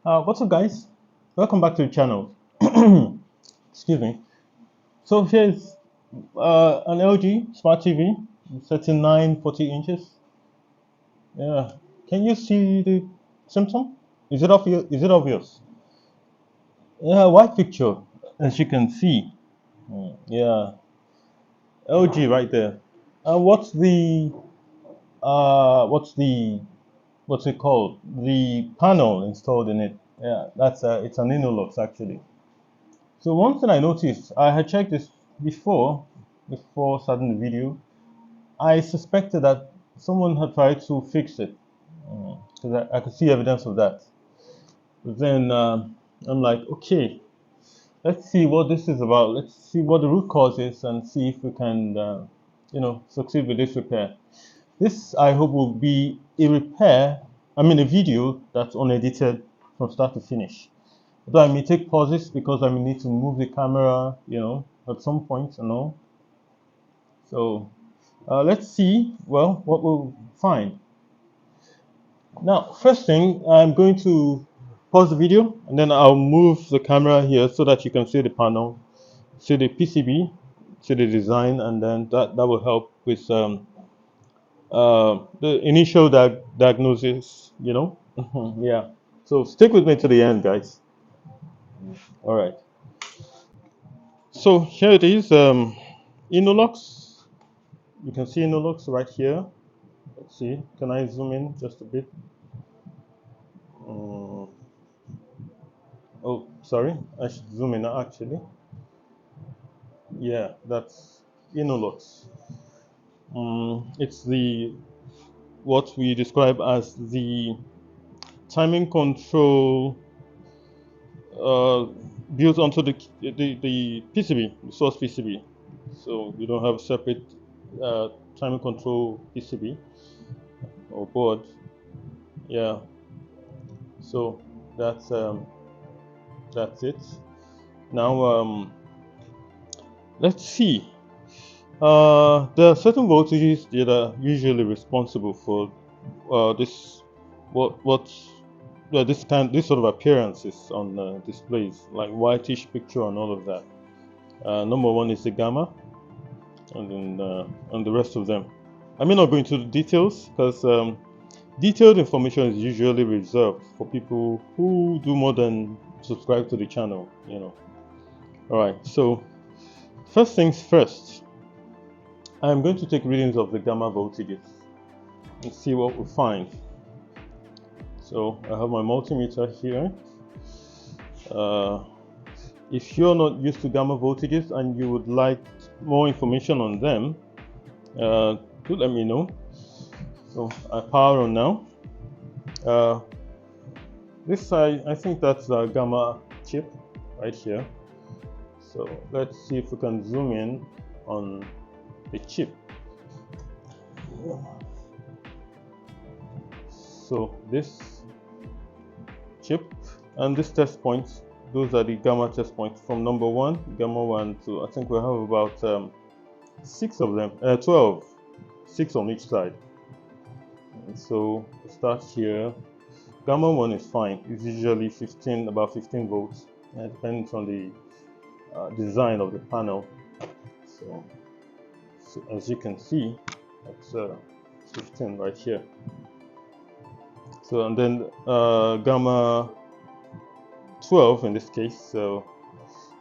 What's up, guys? Welcome back to the channel. Excuse me. So here's an LG Smart TV, 39 40 inches. Yeah. Can you see the symptom? Is it obvious? Is it obvious? Yeah, white picture, as you can see. Yeah, LG right there. What's the what's the what's it called? The panel installed in it. Yeah, that's it's an Innolux actually. So one thing I noticed, I had checked this before starting the video. I suspected that someone had tried to fix it because I could see evidence of that. But then I'm like, okay, let's see what this is about. Let's see what the root cause is and see if we can, succeed with this repair. This, I hope, will be a repair. I mean, a video that's unedited from start to finish. Though I may take pauses because I may need to move the camera, at some point and all. So let's see, well, what we'll find. Now, first thing, I'm going to pause the video and then I'll move the camera here so that you can see the panel, see the PCB, see the design, and then that will help with the initial diagnosis, yeah. So stick with me to the end, guys. All right. So here it is, Innolux. You can see Innolux right here. Let's see. Can I zoom in just a bit? Uh, oh, sorry. I should zoom in actually. Yeah, that's Innolux. It's the what we describe as the timing control uh, built onto the PCB, the source PCB. So you don't have a separate uh, timing control PCB or board. Yeah. So that's um, that's it. Now let's see. There are certain voltages that are usually responsible for this what this sort of appearances on displays like whitish picture and all of that. Number one is the gamma, and then and the rest of them. I may not go into the details because detailed information is usually reserved for people who do more than subscribe to the channel. All right. So first things first. I'm going to take readings of the gamma voltages and see what we find. So I have my multimeter here. Uh, if you're not used to gamma voltages and you would like more information on them, do let me know. So I power on now. This I think that's a gamma chip right here. So let's see if we can zoom in on the chip. So this chip and this test point, those are the gamma test points from number 1, gamma 1 to, I think we have about 6 of them, 12, 6 on each side. And so we start here. Gamma 1 is fine. It's usually about 15 volts. And it depends on the design of the panel. So as you can see, it's 15 right here. So and then gamma 12 in this case, so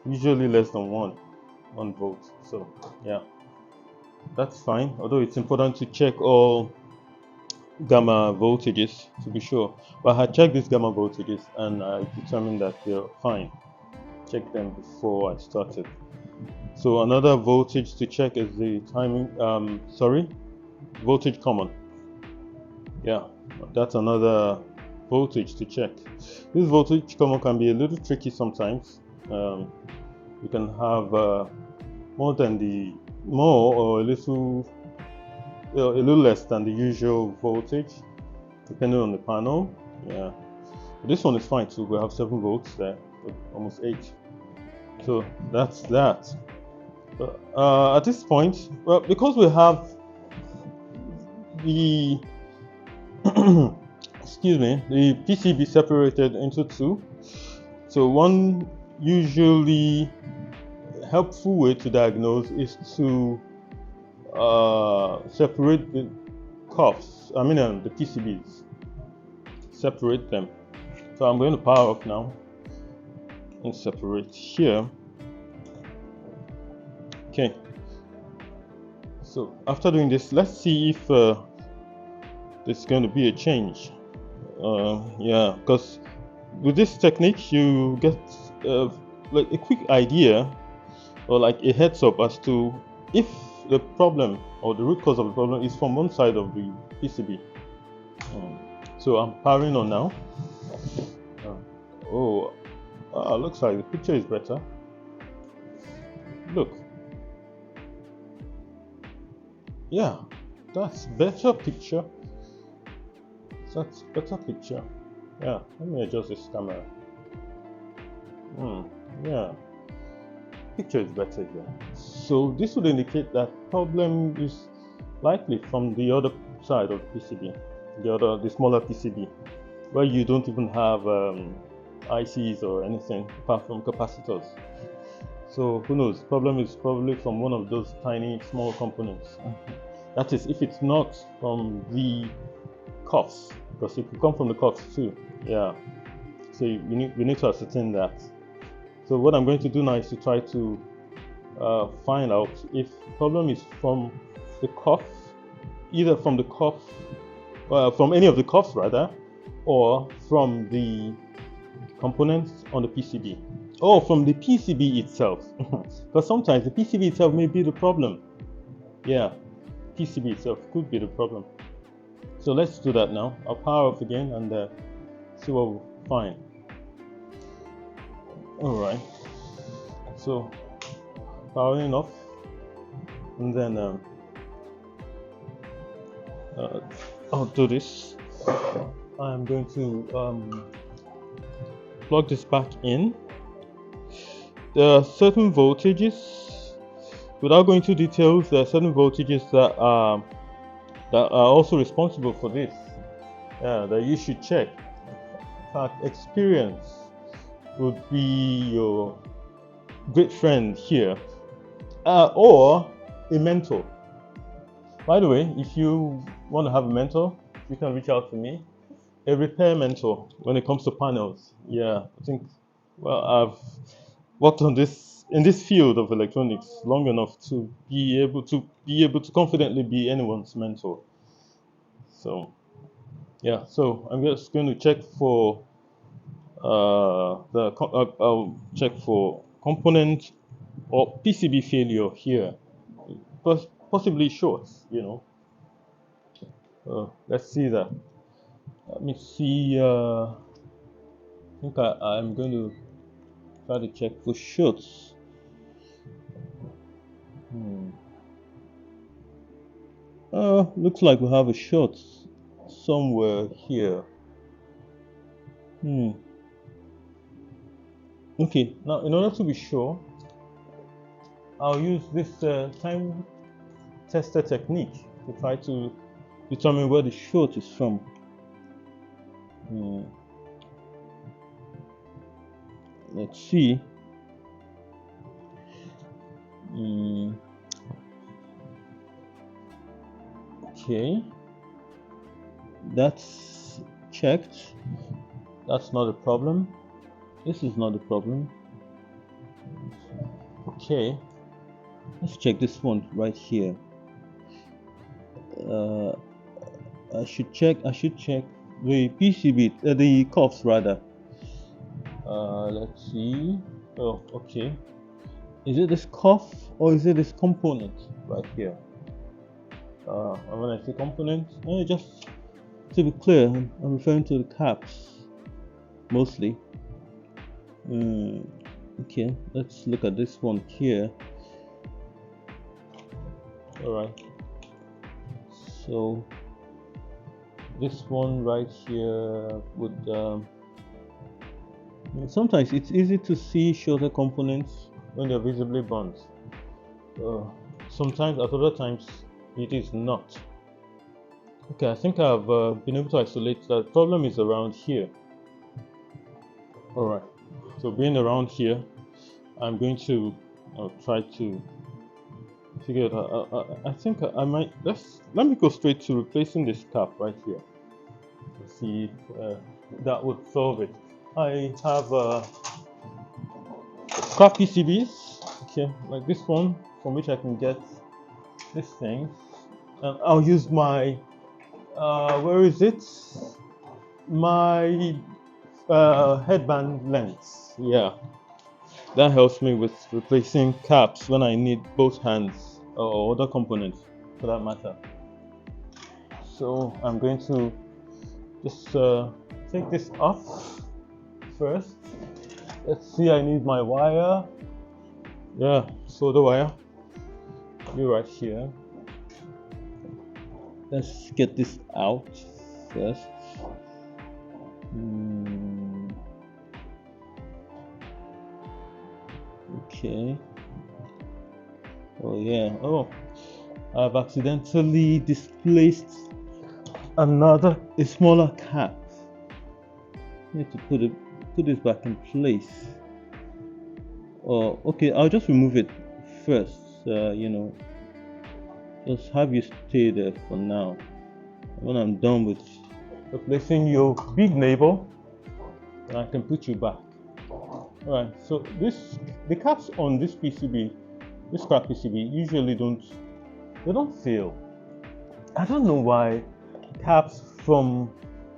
usually less than 1 volt. So yeah, that's fine. Although it's important to check all gamma voltages to be sure. But I had checked these gamma voltages and I determined that they're fine. Check them before I started. So another voltage to check is the timing. Voltage common. Yeah, that's another voltage to check. This voltage common can be a little tricky sometimes. You can have more or a little less than the usual voltage, depending on the panel. Yeah, but this one is fine too. We have 7 volts there, almost 8. So that's that. At this point, well, because we have the excuse me, the PCB separated into two. So one usually helpful way to diagnose is to separate the cuffs, the PCBs, separate them. So I'm going to power off now and separate here. Okay, so after doing this, let's see if there's going to be a change. Yeah, because with this technique you get like a quick idea or like a heads up as to if the problem or the root cause of the problem is from one side of the PCB. So I'm powering on now. Looks like the picture is better. Look. Yeah, that's better picture. That's better picture. Yeah, let me adjust this camera. Yeah, picture is better here. So this would indicate that problem is likely from the other side of the PCB, the smaller PCB, where you don't even have ICs or anything apart from capacitors. So who knows? Problem is probably from one of those tiny small components. That is, if it's not from the cuffs, because it could come from the cuffs too. Yeah. So we need to ascertain that. So what I'm going to do now is to try to find out if the problem is from the cuff, either from the cuff, from any of the cuffs rather, or from the components on the PCB, or from the PCB itself. Because sometimes the PCB itself may be the problem. Yeah, PCB itself could be the problem. So let's do that now. I'll power off again and see what we'll find. Alright, so powering off, and then I'll do this. I'm going to plug this back in. There are certain voltages, without going into details, there are certain voltages that are also responsible for this. Yeah, that you should check. In fact, experience would be your great friend here, or a mentor. By the way, if you want to have a mentor, you can reach out to me, a repair mentor when it comes to panels. Yeah, I think, well, I've worked on this in this field of electronics long enough to be able to confidently be anyone's mentor. So yeah, so I'm just going to check for I'll check for component or PCB failure here, possibly shorts, let's see that. Let me see. I think I'm going to try to check for shorts. Looks like we have a short somewhere here. Okay, now in order to be sure, I'll use this time tester technique to try to determine where the short is from. Let's see. Okay, that's checked. That's not a problem. This is not a problem. Okay, let's check this one right here. I should check the PCB, the cuffs rather. Let's see. Oh, okay. Is it this cuff or is it this component right here? And when I say component, just to be clear, I'm referring to the caps mostly. Okay, let's look at this one here. Alright, so this one right here would sometimes it's easy to see shorter components when they're visibly burnt. Sometimes at other times it is not. Okay, I think I've been able to isolate that. The problem is around here. Alright, so being around here, I'm going to try to figure it out. I think I might, let me go straight to replacing this cap right here. Let's see if that would solve it. I have scrap PCBs, okay, like this one, from which I can get this thing, and I'll use my where is it? My headband length. Yeah, that helps me with replacing caps when I need both hands or other components for that matter. So I'm going to just take this off first. Let's see, I need my wire. Yeah, solder wire. Be right here. Let's get this out first. Okay. Oh yeah. Oh, I've accidentally displaced a smaller cap. Need to put this back in place. Oh, okay. I'll just remove it first. You know, just have you stay there for now. When I'm done with replacing your big neighbor, I can put you back. Alright, so the caps on this PCB, this scrap PCB, usually don't fail. I don't know why caps from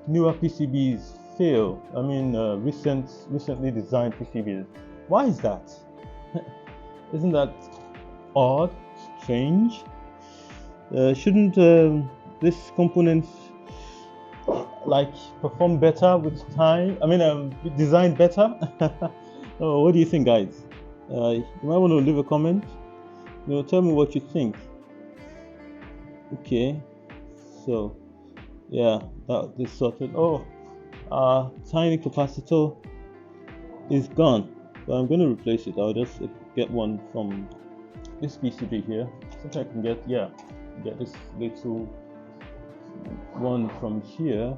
newer PCBs fail. I mean, recently designed PCBs. Why is that? Isn't that odd, strange? Shouldn't this component like perform better with time? I mean, be designed better? Oh, what do you think, guys? You might want to leave a comment. You know, tell me what you think. Okay, so yeah, this sorted. Oh, tiny capacitor is gone, so I'm going to replace it. I'll just get one from this PCB here. I think I can get this little one from here.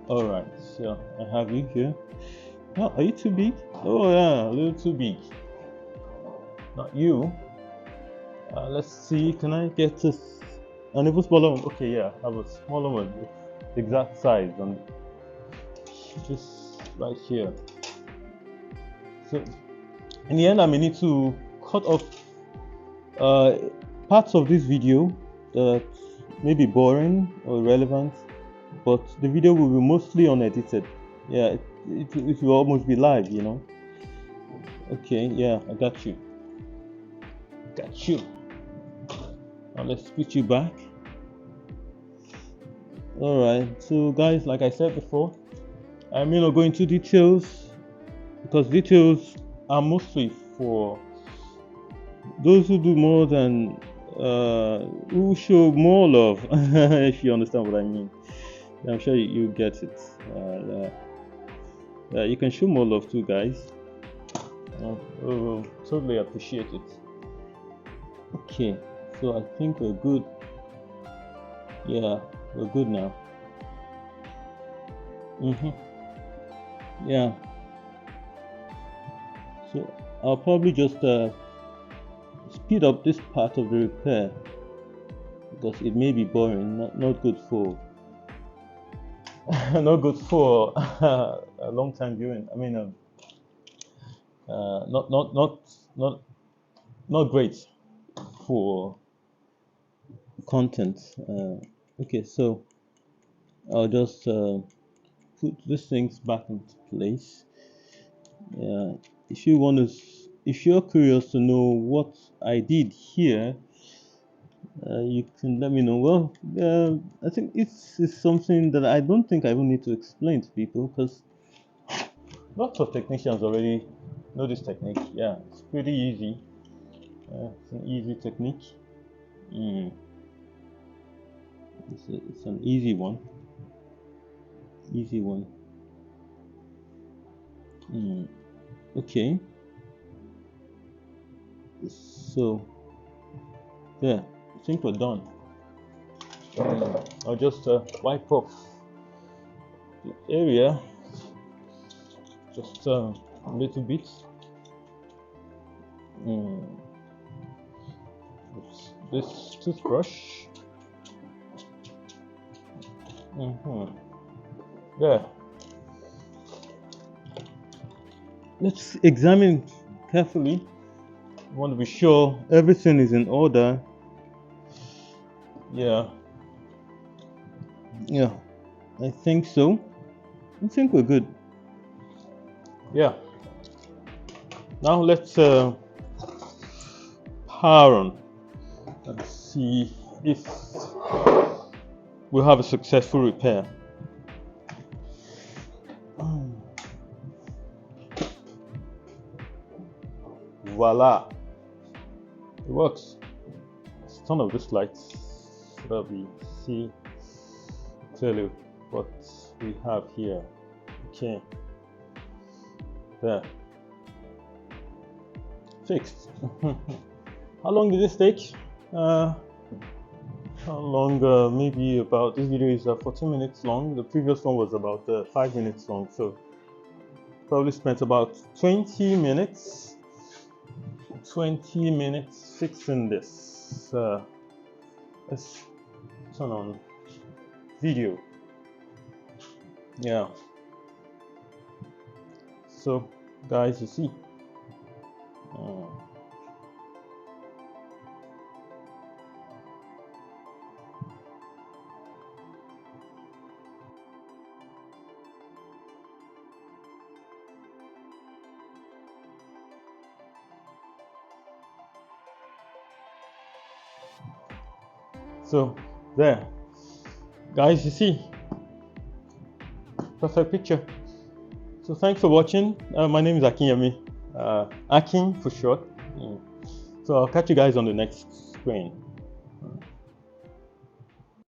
All right, so I have you here. Oh, are you too big? Oh yeah, a little too big. Not you. Let's see, can I get an even smaller one? Okay, yeah, I have a smaller one with the exact size, and just right here. So in the end, I may need to cut off parts of this video that may be boring or irrelevant, but the video will be mostly unedited. Yeah, it will almost be live, you know. Okay, yeah, I got you. Now let's put you back. Alright, so guys, like I said before, I may not go into details because details are mostly for those who do more than who show more love. If you understand what I mean. I'm sure you get it. Yeah, you can show more love too, guys. We'll totally appreciate it. Okay, so I think we're good. Yeah, we're good now. Yeah. So I'll probably just speed up this part of the repair because it may be boring, not good for not good for a long time viewing. I mean, not great for content. Okay, so I'll just put these things back into place. If you're curious to know what I did here, you can let me know. Well, I think it's something that I don't think I will need to explain to people because lots of technicians already know this technique. Yeah, it's pretty easy. It's an easy technique. It's an easy one. Okay. So yeah, I think we're done. I'll just wipe off the area just a little bit. This toothbrush. There. Let's examine carefully. I want to be sure everything is in order. Yeah, I think so. I think we're good. Yeah. Now let's power on and see if we'll have a successful repair. Voila! It works. Let's turn off this light so that we see clearly what we have here. Okay. There. Fixed. How long did this take? How long? Maybe about, this video is 14 minutes long. The previous one was about 5 minutes long, so probably spent about 20 minutes. 20 minutes fixing this. Let's turn on video. Yeah. So, guys, you see. So there, guys, you see, perfect picture. So thanks for watching. My name is Akinyemi, Akin for short. So I'll catch you guys on the next screen.